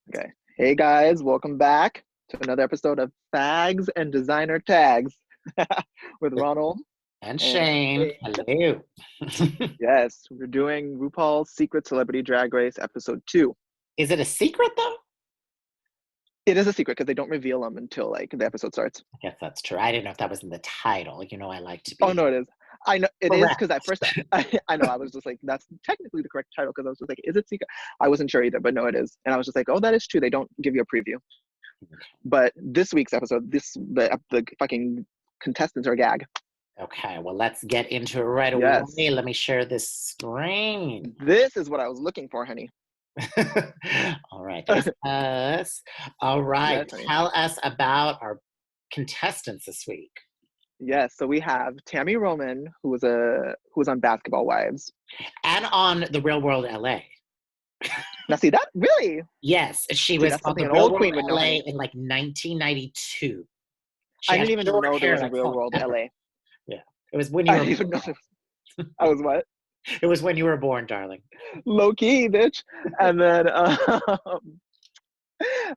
Okay. Hey guys, welcome back to another episode of Fags and Designer Tags with Ronald And and Shane, Shane. hello. Yes, we're doing RuPaul's Secret Celebrity Drag Race episode 2. Is it a secret though? It is a secret because they don't reveal them until like the episode starts. I guess that's true. I didn't know if that was in the title. I like to Oh be no, it is. I know it is correct. because at first I know I was just like that's technically the correct title because I was just like, is it secret? I wasn't sure either, but no, it is. And I was just like, oh, that is true. They don't give you a preview. But this week's episode, the fucking contestants are a gag. Okay, well, let's get into it right Yes. away. Let me share this screen. This is what I was looking for, honey. All right, there's us. All right, Yes, honey. tell us about our contestants this week. Yes. So we have Tami Roman, who was on Basketball Wives. And on The Real World LA. Now, see that really? Yes, she See, was that's on something The an Real old World queen would know, LA honey. in like 1992. She I had didn't even short know there hair was a like Real salt and World pepper. LA. Yeah, it was when you I were didn't even know born. I was what It was when you were born, darling. low key, bitch. And then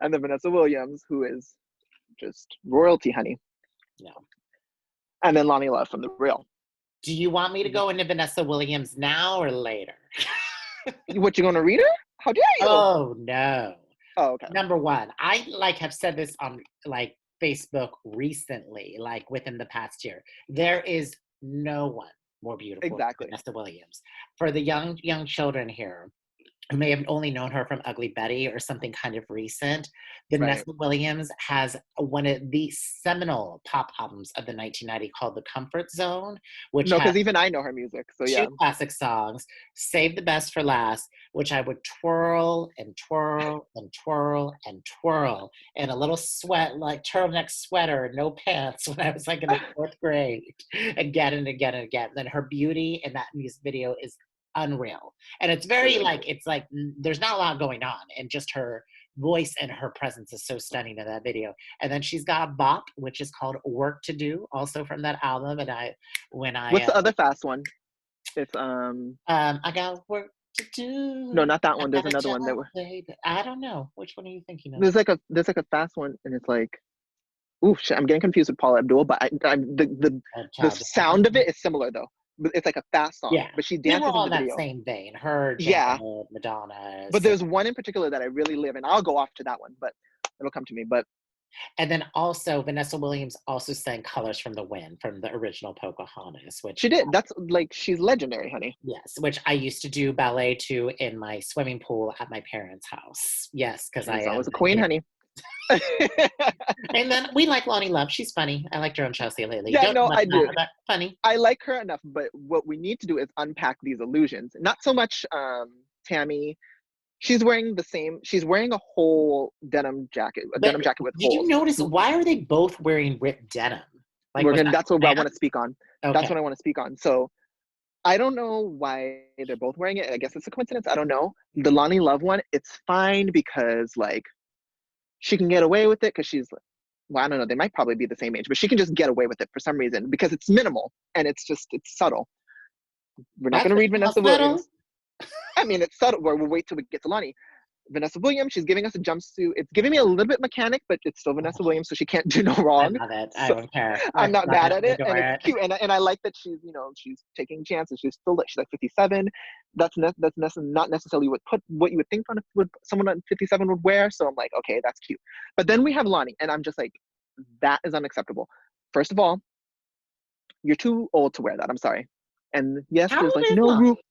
and then Vanessa Williams, who is just royalty, honey. No. And then Lonnie Love from The Real. Do you want me to go into Vanessa Williams now or later? What, you gonna read her? How dare you? Oh no. Oh, okay. Number one, I have said this on Facebook recently, like within the past year. There is no one more beautiful than Exactly. Vanessa Williams. For the young children here, who may have only known her from Ugly Betty or something kind of recent, Vanessa Right. Williams has one of the seminal pop albums of the 1990s called The Comfort Zone, which No, has because even I know her music. So two yeah. classic songs, Save the Best for Last, which I would twirl and twirl and twirl and twirl in a little sweat, like turtleneck sweater, no pants when I was like in the fourth grade, again and again and again. Then her beauty in that music video is unreal. And it's It very is. there's not a lot going on, and just her voice and her presence is so stunning in that video. And then she's got a bop, which is called Work to Do, also from that album. And when What's I the other fast one? It's I got work to no, do. not that I one. There's got a another job, one that baby. I don't know. Which one are you thinking of? there's like a fast one, and it's like, ooh, shit, I'm getting confused with Paula Abdul, but the Child sound of Abandonment. it is similar though. But it's like a fast song, Yeah, but she they were dances in all the in that video. same vein. Her, Yeah, Janet, Madonna, but there's one in particular that I really live, and I'll go off to that one, but it'll come to me. But and then also Vanessa Williams also sang "Colors from the Wind" from the original Pocahontas, which she did. That's like she's legendary, honey. yes, which I used to do ballet to in my swimming pool at my parents' house. Yes, because I She's am. always a queen, honey. And then we like Lonnie Love. She's funny. I liked her on Chelsea lately. Yeah, Don't know no, much I about do. her, but funny. I like her enough, but what we need to do is unpack these illusions. Not so much Tami. She's wearing a whole denim jacket, a But denim jacket with did you holes. notice why are they both wearing ripped denim? Like, was that That's what I want planned? to speak on. That's Okay. what I want to speak on. So I don't know why they're both wearing it. I guess it's a coincidence. I don't know. The Lonnie Love one, it's fine because like she can get away with it because she's, well, I don't know. They might probably be the same age, but she can just get away with it for some reason because it's minimal and it's subtle. We're not going That's to what read you call Vanessa subtle. Williams. I mean, it's subtle. We'll wait till we get to Lonnie. Vanessa Williams, she's giving us a jumpsuit. It's giving me a little bit mechanic, but it's still Vanessa Williams, so she can't do no I wrong. love it. I So don't care. I'm I not love mad it. at I it, and adore it's it. cute. And I like that she's taking chances. She's like 57. Not necessarily what you would think what someone on 57 would wear. So I'm like, okay, that's cute. But then we have Lonnie, and I'm just like, that is unacceptable. First of all, you're too old to wear that. I'm sorry. And yes, How there's old like is no roof. Lonnie?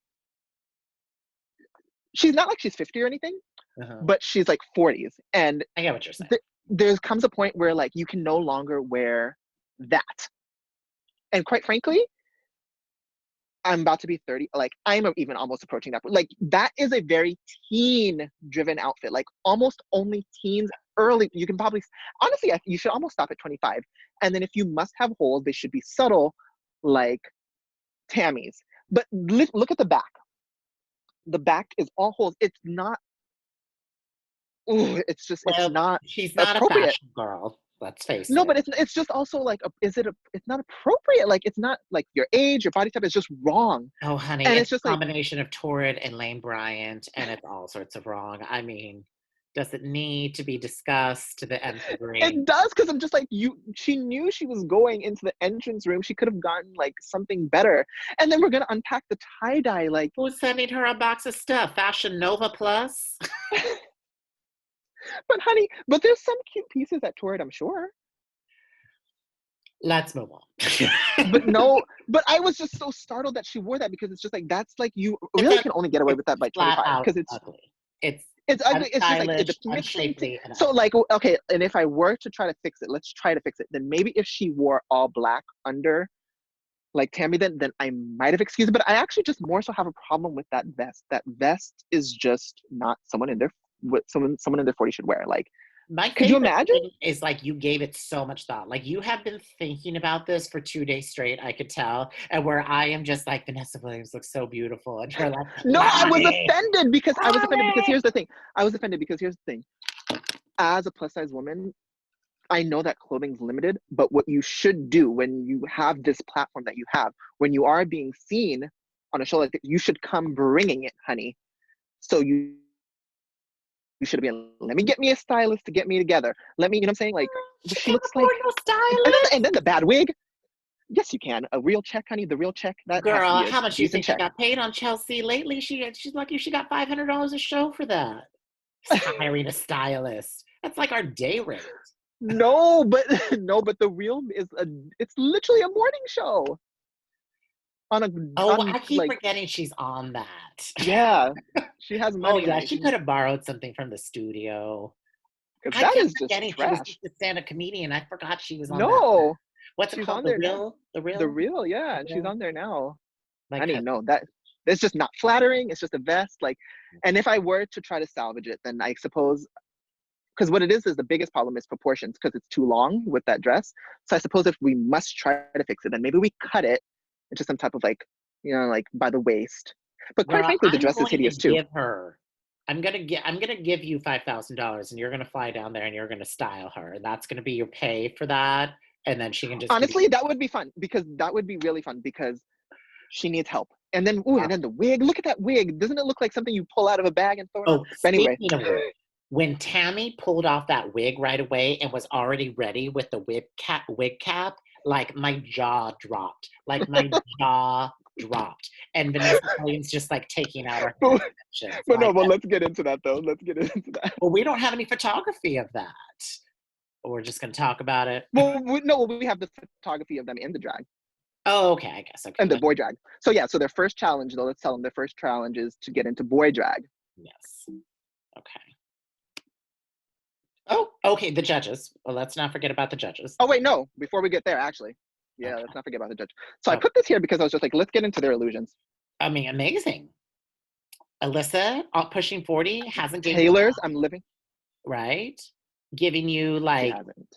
She's not like she's 50 or anything, Uh-huh. but she's like 40s. And I get what you're saying. there comes a point where like you can no longer wear that. And quite frankly, I'm about to be 30. Like I'm even almost approaching that. Like that is a very teen driven outfit. Like almost only teens early. You can probably, honestly, you should almost stop at 25. And then if you must have holes, they should be subtle, like Tammy's. But look at the back. The back is all holes. It's not, ooh, it's Well, not she's not a appropriate. fashion girl. Let's face No, it. but it's just also like, it's not appropriate. Like it's not like your age, your body type is just wrong. Oh, honey, And it's it's just a like, combination of Torrid and Lane Bryant, and it's all sorts of wrong. I mean, Does it need to be discussed to the nth degree? It does, because I'm just like, she knew she was going into the entrance room. She could have gotten like something better. And then we're gonna unpack the tie-dye, like Who's sending her a box of stuff? Fashion Nova Plus? but honey, but there's some cute pieces that toured, I'm sure. Let's move on. But no, but I was just so startled that she wore that, because it's just like, that's like, you really can only get away with that by flat 25, out because it's ugly. It's ugly. It's just like unstylish, mixing. unshapely, and So ugly. like, okay, and if I were to try to fix it, let's try to fix it. Then maybe if she wore all black under, like Tami, then I might have excused it. But I actually just more so have a problem with that vest. That vest is just not someone in their what someone in their 40s should wear. Like, My could you favorite imagine? thing is like you gave it so much thought. Like you have been thinking about this for 2 days straight, I could tell. And where I am just like, Vanessa Williams looks so beautiful. And you're like, No, I was Loni, offended because Loni. here's the thing. I was offended because here's the thing. As a plus size woman, I know that clothing's limited, but what you should do when you have this platform that you have, when you are being seen on a show like this, you should come bringing it, honey. So you should have been, let me get me a stylist to get me together. Let me, you know what I'm saying? Like, She she can't looks like, afford no stylist. and then the bad wig. Yes, you can. A real check, honey. The real check, that has to Girl, be a how much do you decent think she check. got paid on Chelsea lately? She's lucky she got $500 a show for that. Hiring a stylist. That's like our day rate. No, but no, but the real is it's literally a morning show. Oh, On I keep like, forgetting she's on that. yeah, she has Oh money, yeah, honey. she could have borrowed something from the studio. Because I that kept is just forgetting she was trash. just a stand-up comedian. I forgot she was on that. No, What's it she's called? on The there now. real? The The real? real, yeah, The and she's real? on there now. Like Honey, her. no, that's just not flattering. It's just a vest, like, and if I were to try to salvage it, then I suppose, because what it is the biggest problem is proportions, because it's too long with that dress. So I suppose if we must try to fix it, then maybe we cut it into some type of like, like by the waist. But quite Girl, frankly, the I'm dress is going to hideous too. give her. I'm gonna give you $5,000 and you're gonna fly down there and you're gonna style her. And that's gonna be your pay for that. And then she can just keep Honestly, that would be fun, because that would be really fun, because she needs help. And then, ooh, and then the wig. Look at that wig. Doesn't it look like something you pull out of a bag and throw it on? Oh, But anyway, speaking of which, when Tami pulled off that wig right away and was already ready with the wig cap, like my jaw dropped. Like my jaw dropped. And Vanessa Williams just like taking out her hand but, extensions. but no, Like, but let's get into that though. Let's get into that. well, we don't have any photography of that. We're just gonna talk about it. Well, no, we have the photography of them in the drag Oh, okay, I guess. Okay. and the boy drag. So yeah, so their first challenge though, let's tell them their first challenge is to get into boy drag. Yes. Okay. Oh, okay, the judges. Well, let's not forget about the judges. Oh wait, no, before we get there, actually. Yeah, Okay. let's not forget about the judge. So I Oh, put this here because I was just like, let's get into their illusions. I mean, amazing. Alyssa, pushing 40, hasn't gained a Taylor's, I'm living. right? Giving you She like, hasn't. And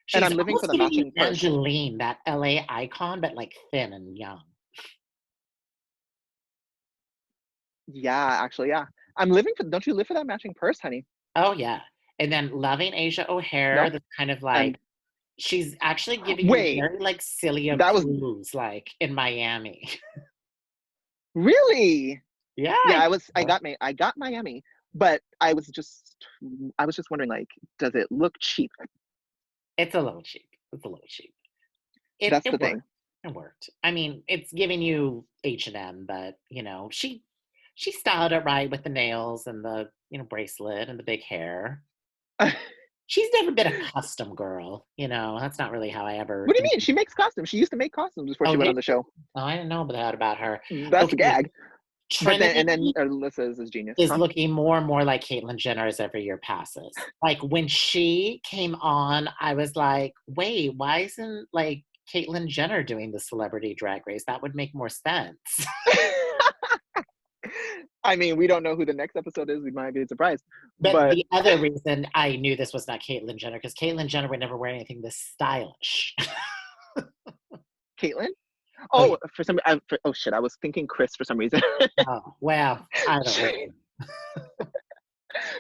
she's I'm living for almost the giving you matching purse. Angeline, that LA icon, but like thin and young. Yeah, actually, yeah. I'm living for, don't you live for that matching purse, honey? Oh, yeah. And then loving Asia O'Hare, No. that's kind of And like, she's actually giving you wait, very like Celia that was Cruz, like in Miami. really, Yeah. yeah, I got Miami, but I was just wondering, like, does it look cheap? It's a little cheap. It's a little cheap. It That's the it thing. worked. It worked. I mean, it's giving you H&M, but she styled it right with the nails and the bracelet and the big hair. What She's never been a custom girl. That's not really how I ever. do you mean? She makes costumes. She used to make costumes before Oh, she went did on the she? show. Oh, I didn't know that about her. That's the Okay, gag. But then, and then Trinity Alyssa is genius, is huh? looking more and more like Caitlyn Jenner as every year passes. Like when she came on, I was like, wait, why isn't like Caitlyn Jenner doing the Celebrity Drag Race? That would make more sense. I mean, we don't know who the next episode is. We might be surprised. But But the other reason I knew this was not Caitlyn Jenner, because Caitlyn Jenner would never wear anything this stylish. Caitlyn? Oh, Oh, yeah. oh shit, I was thinking Chris for some reason. Oh, well, I don't know.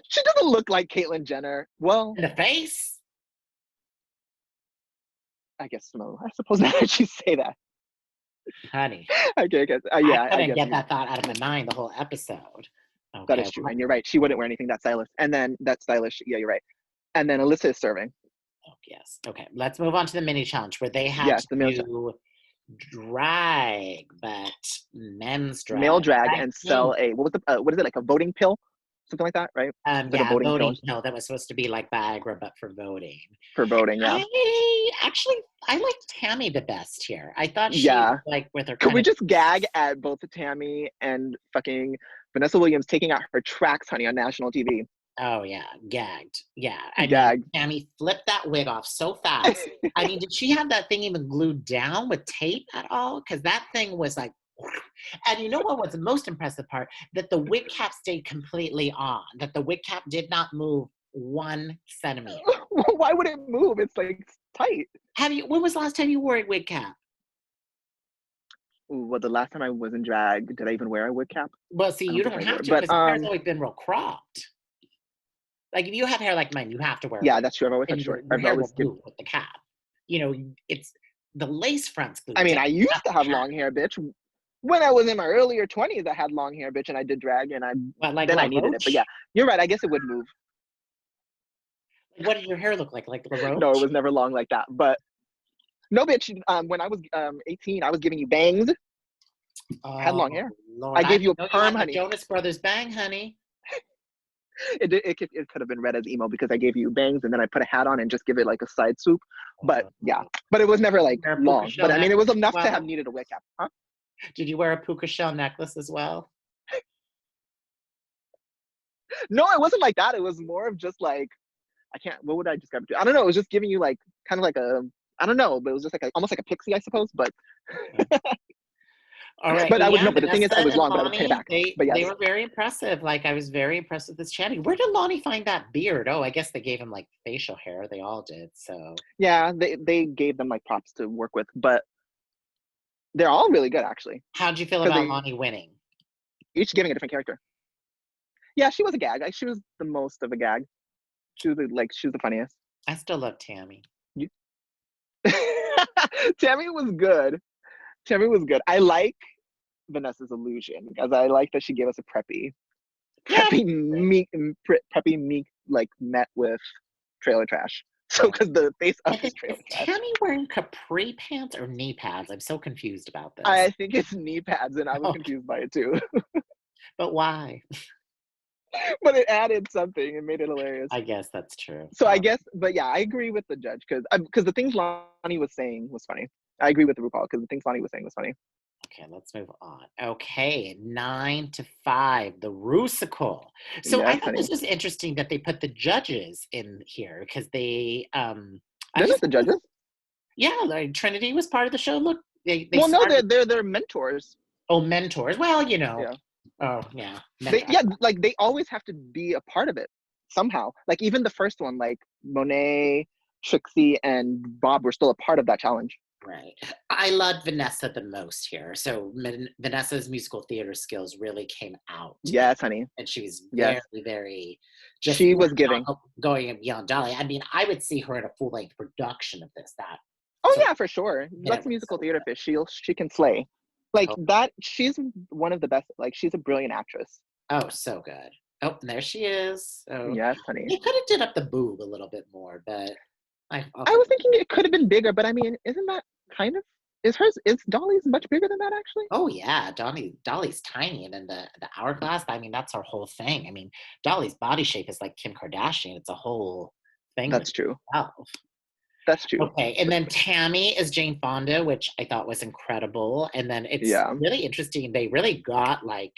She doesn't look like Caitlyn Jenner. Well, In the face? I guess no. I suppose now that you say that. Honey, Okay, I guess. I Yeah, I couldn't guess get you. that thought out of my mind the whole episode. That Okay. is true. And you're right. She wouldn't wear anything that stylish. And then that stylish. Yeah, you're right. And then Alyssa is serving. Oh, yes. Okay. Let's move on to the mini challenge where they had Yes, the to drag, but men's male drag. drag I and think, sell a what is it, like a voting pill, something like that, right? It's like a yeah, voting pill voting pill that was supposed to be like Viagra, but for voting. for voting. Yeah, I actually, I liked Tami the best here. I thought she, yeah. like, with her Could kind we of, just gag at both Tami and fucking Vanessa Williams taking out her tracks, honey, on national TV? oh yeah, gagged. Yeah. I mean, Gagged. Tami flipped that wig off so fast. I mean, did she have that thing even glued down with tape at all? Because that thing was like, and you know what was the most impressive part? That the wig cap stayed completely on, that the wig cap did not move 1 centimeter. Why would it move? It's like tight. When was the last time you wore a wig cap? Ooh, well, the last time I was in drag, did I even wear a wig cap? Well, see, I you don't think don't I have wore. to But because your hair's always been real cropped. Like if you have hair like mine, you have to wear a yeah, wig, that's true. I've always had and short. your I've hair always will skipped. move with the cap. You know, it's the lace fronts I glued mean, down, I used not to the have cap. long hair, bitch. When I was in my earlier 20s, I had long hair, bitch, and I did drag, and But like then I what, needed it. But yeah, Roach? you're right. I guess it would move. Like, what did your hair look like? Like No, it LaRoche? was never long like that. But no, bitch. When I was 18, I was giving you bangs. I had Oh long hair. Lord, I I gave you didn't a know you perm, had the honey. Jonas Brothers bang, honey. It could have been read as emo because I gave you bangs and then I put a hat on and just give it like a side swoop. But yeah, but it was never Did you like wear a puka long. But shell I mean, it was necklace as enough to have well? needed a wig cap. Huh? Did you wear a puka shell necklace as well? No, it wasn't like that. It was more of just like, I can't, what would I describe it to? I don't know. It was just giving you like, kind of like a, I don't know, but it was just like almost like a pixie, I suppose. But, All right, but but I would yeah, know. But the thing is, Vanessa I was and long, but I would pin it Loni, back. they But they yes, were very impressive. Like I was very impressed with this Channing. Where did Loni find that beard? Oh, I guess they gave him like facial hair. They all did. So yeah, they gave them like props to work with, but they're all really good actually how'd you feel because about they Loni winning? each giving a different character. Yeah, she was a gag. She was the most of a gag. She was the funniest. I still love Tami. You- Tammy was good. Tammy was good. I like Vanessa's illusion because I like that she gave us a Yeah, preppy meek like met with trailer trash. So yeah. because the face up And is is trailer trash. Tammy wearing capri pants or knee pads? I'm so confused about this. I think it's knee pads, and I was Okay, confused by it too. but why? But it added something and made it hilarious. I guess that's true. So I guess, but yeah, I agree with the judge because the things Lonnie was saying was funny. I agree with the RuPaul because the things Lonnie was saying was funny. Okay, let's move on. Okay, 9 to 5, the Rusical. So I Yes, thought honey. this was interesting that they put the judges in here because I They're not just the judges. yeah, like Trinity was part of the show. Look, they Well, no, started they're mentors. mentors. Well, Yeah. oh yeah, They mentor. yeah, like they always have to be a part of it somehow. Like even the first one, like Monet, Trixie, and Bob were still a part of that challenge. Right. I loved Vanessa the most here. So Vanessa's musical theater skills really came out in, Yes, honey. and she was Yes. very, very just She was giving. going beyond Dolly. I mean, I would see her in a full length production of this. That Oh so yeah, for sure. and it That's was musical so theater good. fish. She can slay. Like Oh, that. She's one of the best. Like she's a brilliant actress. oh, so good. Oh, and there she is. So Yes, honey. they could have did up the boob a little bit more, but I'll I forget. was thinking it could have been bigger, but I mean, isn't that kind of is Dolly's much bigger than that actually? Oh yeah, Dolly's tiny, and then the hourglass. I mean, that's her whole thing. I mean, Dolly's body shape is like Kim Kardashian. It's a whole thing with That's true. itself. That's true. Okay, and then Tammy is Jane Fonda, which I thought was incredible. And then it's Yeah, really interesting. They really got like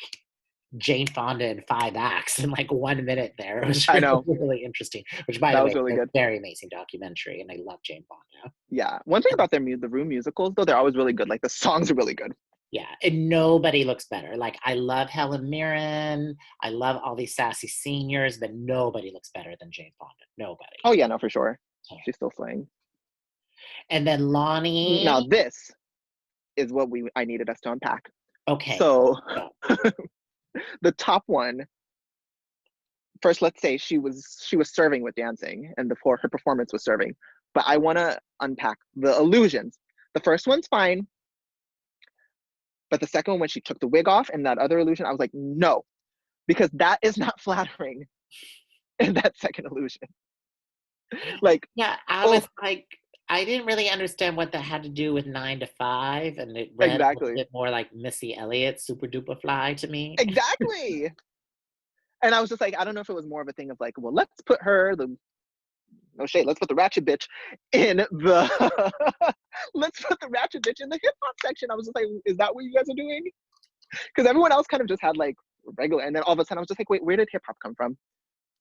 Jane Fonda in 5 acts in like 1 minute there. It was I really, know. really interesting. Which, by That the was way, really is a good. very amazing documentary, and I love Jane Fonda. Yeah. One thing about the Room musicals though, they're always really good. Like the songs are really good. Yeah, and nobody looks better. Like I love Helen Mirren, I love all these sassy seniors, but nobody looks better than Jane Fonda. Nobody. Oh yeah, no, for sure. Can't. She's still slaying. And then Now Lonnie. this is what I needed us to unpack. Okay. So the top one, first let's say she was serving with dancing and her performance was serving. But I wanna unpack the illusions. The first one's fine, but the second one when she took the wig off and that other illusion, I was like, no. because that is not flattering in that second illusion. Like, Yeah, I oh, was like, I didn't really understand what that had to do with 9 to 5, and it read a little exactly. bit more like Missy Elliott, Super Duper Fly to me. Exactly. And I was just like, I don't know if it was more of a thing of like, well, let's put her, the no shade, let's put the ratchet bitch in the let's put the ratchet bitch in the hip hop section. I was just like, is that what you guys are doing? Because everyone else kind of just had like regular, and then all of a sudden I was just like, wait, where did hip hop come from?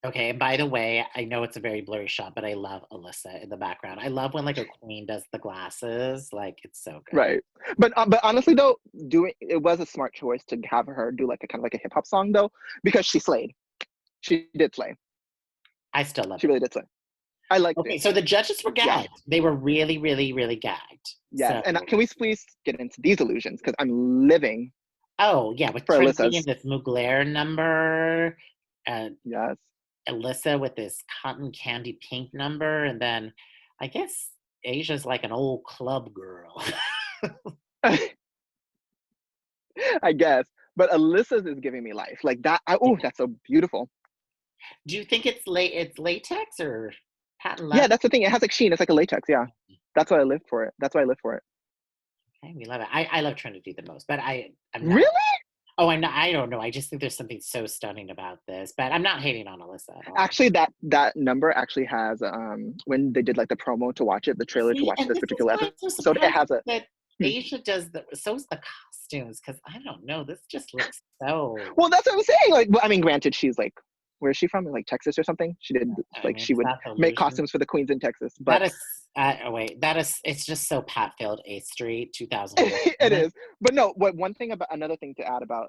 Okay, and by the way, I know it's a very blurry shot, but I love Alyssa in the background. I love when like a queen does the glasses. Like it's so good. Right. But honestly though, doing it was a smart choice to have her do like a kind of like a hip hop song though, because she slayed. She did slay. I still love She it. really did slay. I liked Okay, it. so the judges were Yeah. gagged. They were really, really, really gagged. Yes. So, And can we please get into these illusions? Because I'm living oh yeah, with for Trinity and Alyssa's. this Mugler number, uh, Yes. Alyssa with this cotton candy pink number, and then I guess Asia's like an old club girl. I guess. But Alyssa's is giving me life. Like that. Oh, that's so beautiful. Do you think it's latex or patent Yeah, leather? that's the thing. It has like sheen. It's like a latex. Yeah. That's why I live for it. That's why I live for it. Okay, we love it. I love Trinity the most, but I'm not. Really? Oh, I'm not. I don't know. I just think there's something so stunning about this, but I'm not hating on Alyssa at all. Actually, that number actually has when they did like the promo to watch it, the trailer to See, watch and this this is particular why I'm so episode, it surprised has a that hmm. Asia does the so's the costumes because I don't know. This just looks so. Well, that's what I'm saying. Like, well, I mean, granted, she's like, where is she from? Like Texas or something. She did I like mean, she is would that the make illusion? costumes for the queens in Texas, but That is. Oh wait, that is. It's just so Pat failed 8th Street, 2001. it is. But no, what one thing about another thing to add about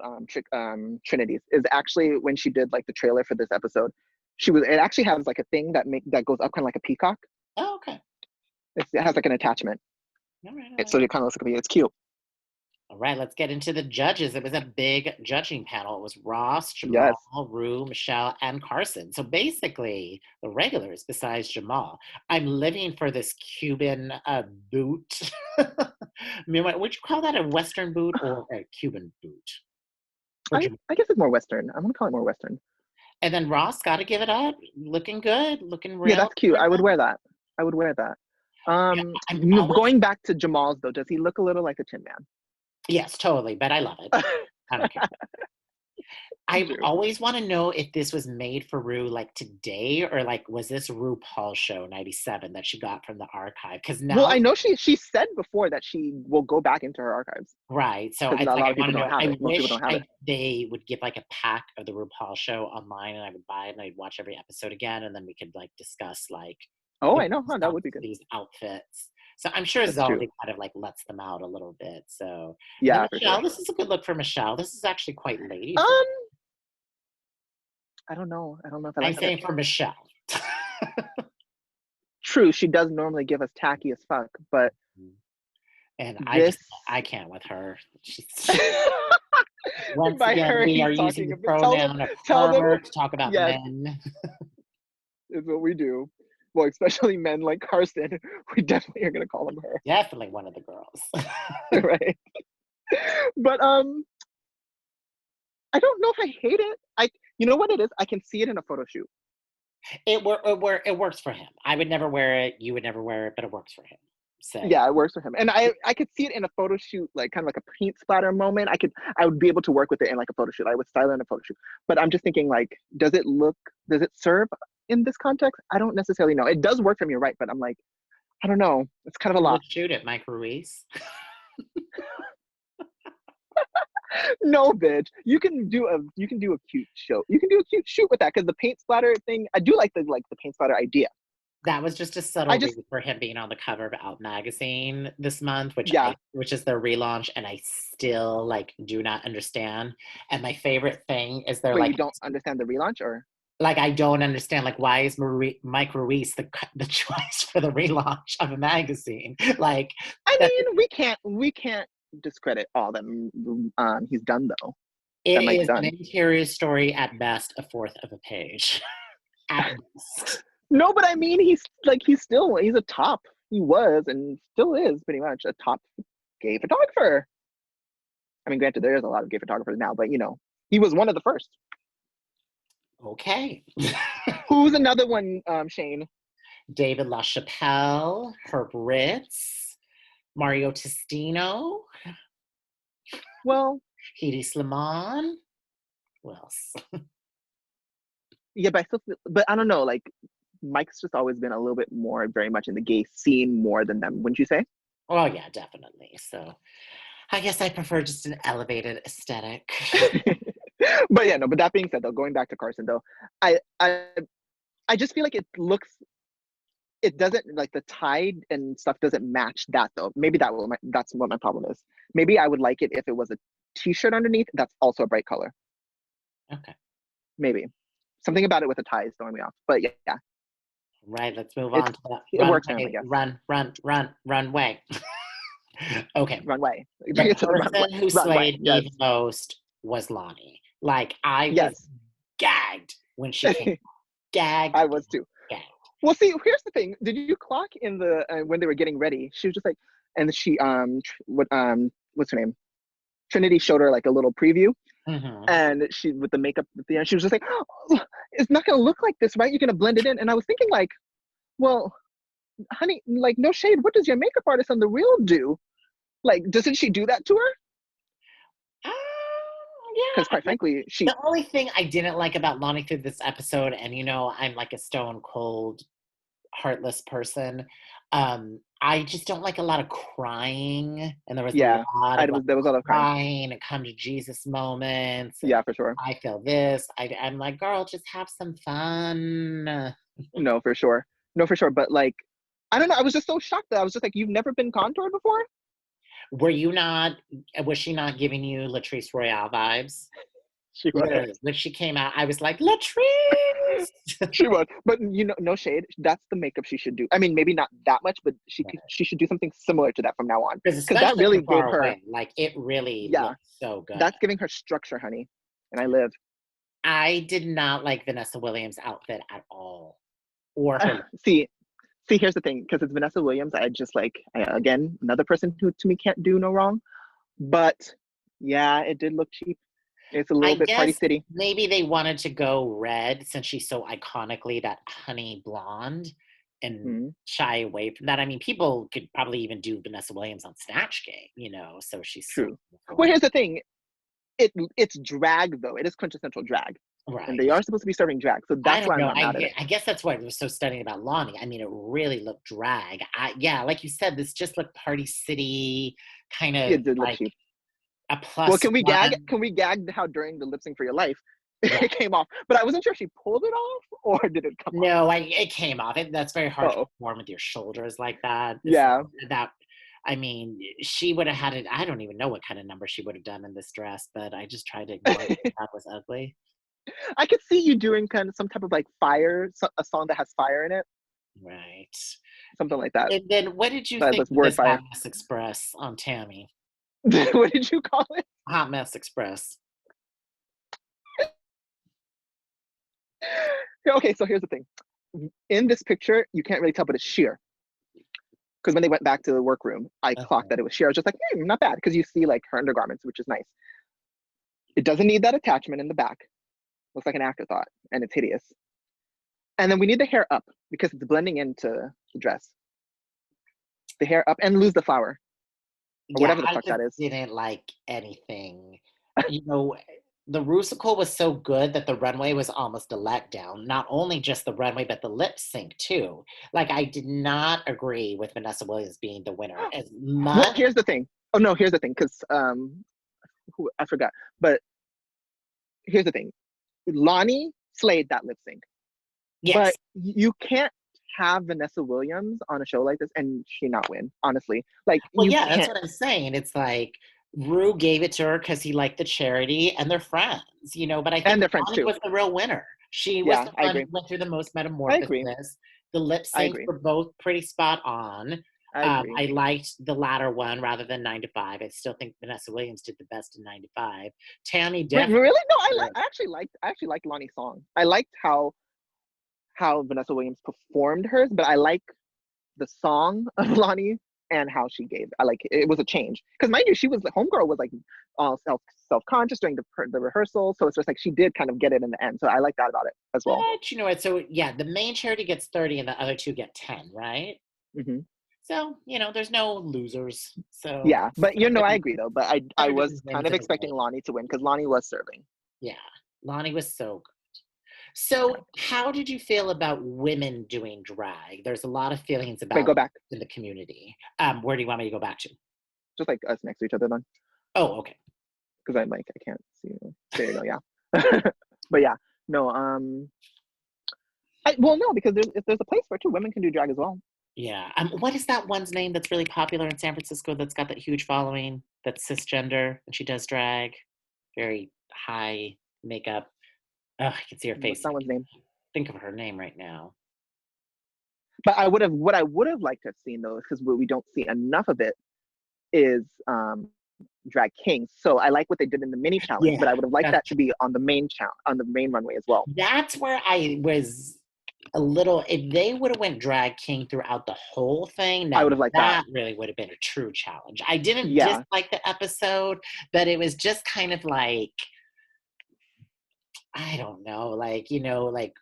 Trinity's is actually when she did like the trailer for this episode, it actually has like a thing that goes up kind of like a peacock. Oh, okay. It has like an attachment. All right. So it kind of looks like it's cute. All right, let's get into the judges. It was a big judging panel. It was Ross, Yes. Jamal, Rue, Michelle, and Carson. So basically, the regulars besides Jamal. I'm living for this Cuban boot. I mean, would you call that a Western boot or a Cuban boot? Or I guess it's more Western. I'm gonna call it more Western. and then Ross, got to give it up. Looking good, looking Yeah, real. that's cute. I would wear that. I would wear that. Yeah, I'm always, Going back to Jamal's though, does he look a little like the Tin yes, totally, but I love it. Man? I don't care. I True. always want to know if this was made for Rue like today or like was this RuPaul's show 97 that she got from the archive? Because Well, now, I know she said before that she will go back into her archives right? So because it's a like lot I of want people to don't know. have I it. Most people wish don't have it. they would give like a pack of the RuPaul show online, and I would buy it and I'd watch every episode again, and then we could like discuss like Oh, you I know, know. Huh, that would be good. these outfits. So I'm sure That's true. Zaldi kind of like lets them out a little bit. So and then Yeah, for Michelle, sure. this is a good look for Michelle. This is actually quite lady for. Um, I don't know. I don't know if I I'm like it. saying for Michelle. True, she does normally give us tacky as fuck, but And this I can't with her. She's once by again her, we he's are using talking a the bit. pronoun of Tell them, her to talk about yes, men. is what we do. Well, especially men like Carson, we definitely are gonna call him her, Definitely one of the girls. right? But I don't know if I hate it. You know what it is? I can see it in a photo shoot. It works for him. I would never wear it. You would never wear it, but it works for him. So Yeah, it works for him, and I could see it in a photo shoot, like kind of like a paint splatter moment. I would be able to work with it in like a photo shoot. I would style it in a photo shoot. But I'm just thinking like, does it serve in this context? I don't necessarily know. It does work for me, right? But I'm like, I don't know. It's kind of a who lot. would shoot it, Mike Ruiz? No, bitch. You can do a cute show. You can do a cute shoot with that because the paint splatter thing. I do like the paint splatter idea. That was just a I subtle just reason for him being on the cover of Out magazine this month, yeah. which is their relaunch, and I still like do not understand. And my favorite thing is they're Wait, you don't understand the relaunch or? like I don't understand like why is Mike Ruiz the choice for the relaunch of a magazine? Like I that mean, we can't discredit all that he's done though. it That Mike's is an done. interior story at best, a fourth of a page. At best. No, but I mean, he's a top. He was and still is pretty much a top gay photographer. I mean, granted, there is a lot of gay photographers now, but he was one of the first. Okay. Who's another one, Shane? David LaChapelle, Herb Ritz, Mario Testino, Well, Hedy Slimane. Who else? yeah, but I still feel, but I don't know, like Mike's just always been a little bit more very much in the gay scene more than them, wouldn't you say? Oh yeah, definitely. So I guess I prefer just an elevated aesthetic. But yeah, no, but that being said though, going back to Carson though, I I I just feel like it doesn't like the tide and stuff doesn't match that though. Maybe that's what my problem is. Maybe I would like it if it was a t-shirt underneath that's also a bright color. Okay. Maybe. Something about it with the tie is throwing me off. But yeah, Right, let's move it's on to that. it works for him, I Runway, guess. runway. Okay. Runway. Bring The it to the runway. person who Runway. slayed me Yes. the most was Loni. Like, I was Yes. gagged when she came. Gagged, I was too. gagged. Well, see, here's the thing. Did you clock in the when they were getting ready? She was just like, and she what's her name? Trinity showed her like a little preview, Mm-hmm. and she with the makeup at the end, she was just like, oh, it's not gonna look like this, right? You're gonna blend it in. And I was thinking like, well, honey, like no shade. What does your makeup artist on the real do? Like, doesn't she do that to her? Um, Because yeah. quite frankly, she The only thing I didn't like about Loni through this episode, and I'm like a stone cold, heartless person. I just don't like a lot of crying, and there was a yeah, lot of like there was a lot of crying. crying and come to Jesus moments, and Yeah, for sure. I feel this. I'm like, girl, just have some fun. No, for sure. No, for sure. But like, I don't know. I was just so shocked that I was just like, you've never been contoured before? Were you not? Was she not giving you Latrice Royale vibes? She was. Literally, when she came out, I was like, Latrice. She was. But no shade. That's the makeup she should do. I mean, maybe not that much, but she should do something similar to that from now on. Because Because that especially really from gave far her, away, like it really yeah, looked so good. that's giving her structure, honey. And I live. I did not like Vanessa Williams' outfit at all, or her. See, here's the thing. Because it's Vanessa Williams, I just like, again, another person who to me can't do no wrong. But yeah, it did look cheap. It's a I little bit Party guess City. maybe they wanted to go red since she's so iconically that honey blonde and Mm-hmm. shy away from that. I mean, people could probably even do Vanessa Williams on Snatch Game, so she's so True. Well, here's the thing. It's drag though. It is quintessential drag, and right. they are supposed to be serving drag. So I that's don't why I'm know. not mad at it. I guess that's what was so stunning about Loni. I mean, it really looked drag. Yeah, like you said, this just looked Party City, kind of It did look like cheap. a Well, plus can we gag? one. Can we gag how during the lip sync for your life Yeah. it came off? But I wasn't sure if she pulled it off or did it come off. No, it came off. That's very hard to Oh, perform with your shoulders like that. yeah. So I mean, she would have had it. I don't even know what kind of number she would have done in this dress, but I just tried to ignore it. That was ugly. I could see you doing kind of some type of like fire, a song that has fire in it, Right. something like that. And then what did you think That's of word this Hot fire. Mess Express on Tami? What did you call it? Hot Mess Express. Okay, so here's the thing. In this picture, you can't really tell, but it's sheer. Because when they went back to the workroom, I clocked that it was sheer. I was just like, not bad. Because you see like her undergarments, which is nice. It doesn't need that attachment in the back. Looks like an afterthought, and it's hideous. And then we need the hair up because it's blending into the dress. The hair up and lose the flower or Yeah, whatever the I fuck just that is. didn't like anything. The Rusical was so good that the runway was almost a letdown. Not only just the runway, but the lip sync too. Like I did not agree with Vanessa Williams being the winner as Well, much. here's the thing. Oh no, here's the thing. Because I forgot. But here's the thing. Loni slayed that lip sync. Yes. But you can't have Vanessa Williams on a show like this and she not win, honestly. Like, Well, you yeah, that's can't. what I'm saying. It's like Rue gave it to her because he liked the charity and they're friends, but I think And they're friends Loni too. was the real winner. She was Yeah, the I one who agree. went through the most I agree. metamorphosis. The lip I syncs agree. were both pretty spot on. I agree. I liked the latter one rather than 9 to 5. I still think Vanessa Williams did the best in 9 to 5. Tami Wait, definitely. really? No, I actually liked Lonnie's song. I liked how Vanessa Williams performed hers, but I like the song of Loni and how she gave. I like it was a change because mind you, she was the homegirl was like all self-conscious during the rehearsal, so it's just like she did kind of get it in the end. So I like that about it as well. But you know what? So yeah, the main charity gets 30 and the other two get 10, right? Hmm. So, you know, there's no losers. So Yeah, but I agree though. But I everybody was kind wins of in a expecting way. Loni to win because Loni was serving. Yeah. Loni was so good. So how did you feel about women doing drag? There's a lot of feelings Wait, go about back. in the community. Where do you want me to go back to? Just like us next to each other then, Oh, okay. because I can't see you. There you go. Yeah. But yeah, no. Well, no, because there's a place for it too. Women can do drag as well. Yeah. What is that one's name that's really popular in San Francisco that's got that huge following? That's cisgender and she does drag. Very high makeup. Oh, I can see her What's face. that one's name? Think of her name right now. But what I would have liked to have seen though, because we don't see enough of it, is drag kings. So I like what they did in the mini challenge, but I would have liked that to be on the main on the main runway as well. That's where I was a little. If they would have went drag king throughout the whole thing, now I would have liked that. really would have been a true challenge. I didn't Yeah. dislike the episode, but it was just kind of like, I don't know, like, you know, like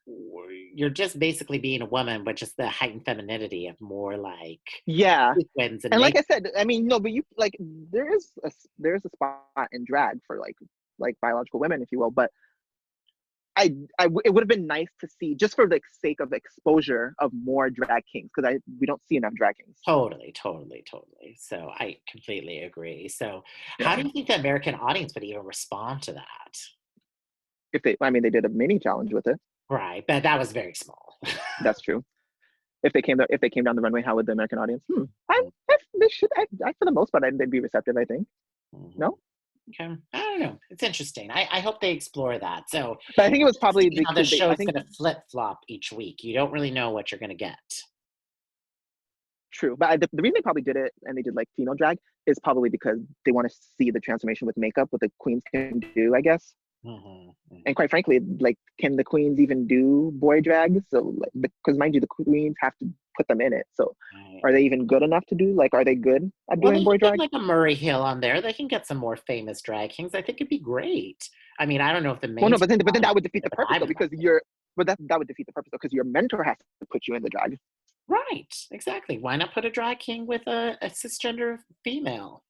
you're just basically being a woman, but just the heightened femininity of more like Yeah. sequins And like I said, I mean, no, but you like there's a spot in drag for like biological women, if you will. But it would have been nice to see just for the sake of exposure of more drag kings because we don't see enough drag kings. Totally. So I completely agree. So how Yeah. do you think the American audience would even respond to that? If they did a mini challenge with it. Right, but that was very small. That's true. If they came down the runway, how would the American audience? They should. For the most part, they'd be receptive. I think. Mm-hmm. No. Okay, I don't know. It's interesting. I hope they explore that. So, but I think it was probably how the show's going to flip flop each week. You don't really know what you're going to get. True, but the reason they probably did it and they did like female drag is probably because they want to see the transformation with makeup, what the queens can do, I guess. Mm-hmm. And quite frankly, like, can the queens even do boy drag? So, because mind you, the queens have to put them in it. So, are they even good enough to do? Like, are they good at doing boy drag? Like a Murray Hill on there. They can get some more famous drag kings. I think it'd be great. I mean, I don't know if the main. Well, no, but then that would defeat the purpose though, because that would defeat the purpose though, because your mentor has to put you in the drag. Right, exactly. Why not put a drag king with a cisgender female?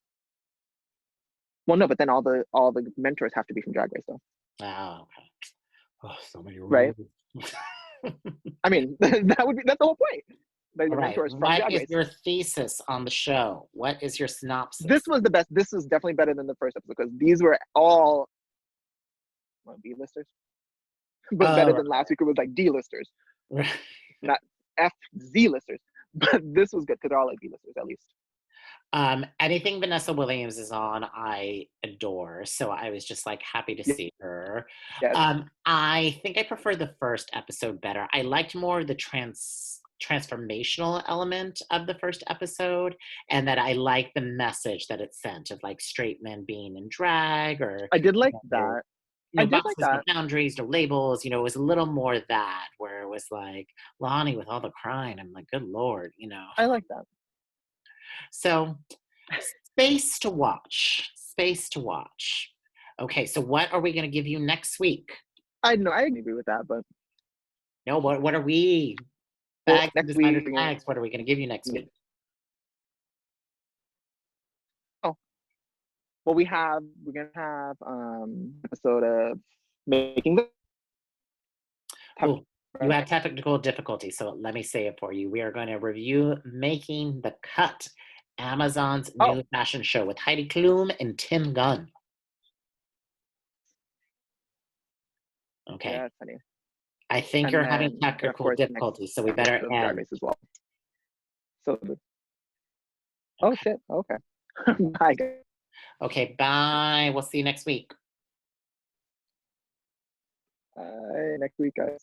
Well, no, but then all the mentors have to be from Drag Race though. Oh, okay. Oh, so many rules. Right. I mean, that's the whole point. All right. What is your thesis on the show? What is your synopsis? This was the best. This was definitely better than the first episode because these were all B-listers, but better than last week. It was like D-listers, not FZ-listers. But this was good because they're all like B-listers at least. Anything Vanessa Williams is on, I adore. So I was just like happy to see her. Yes. I think I prefer the first episode better. I liked more of the transformational element of the first episode, and that I liked the message that it sent of like straight men being in drag, or I did like that. I did like that. No boundaries, no labels. You know, it was a little more that where it was like Loni with all the crying. I'm like, good Lord, you know. I like that. So, space to watch. Okay, so what are we going to give you next week? I know, I agree with that, but no, what are we? Bags, next week, bags. What are we going to give you next week? Oh, well, we're gonna have episode of making the. Oh, you had technical difficulty, so let me say it for you. We are going to review Making the Cut, Amazon's new fashion show with Heidi Klum and Tim Gunn. Okay. Yeah, that's funny. I think you're having technical difficulties, so we better end. As well. So, oh shit. Okay. Bye. Okay, bye. We'll see you next week. Next week, guys.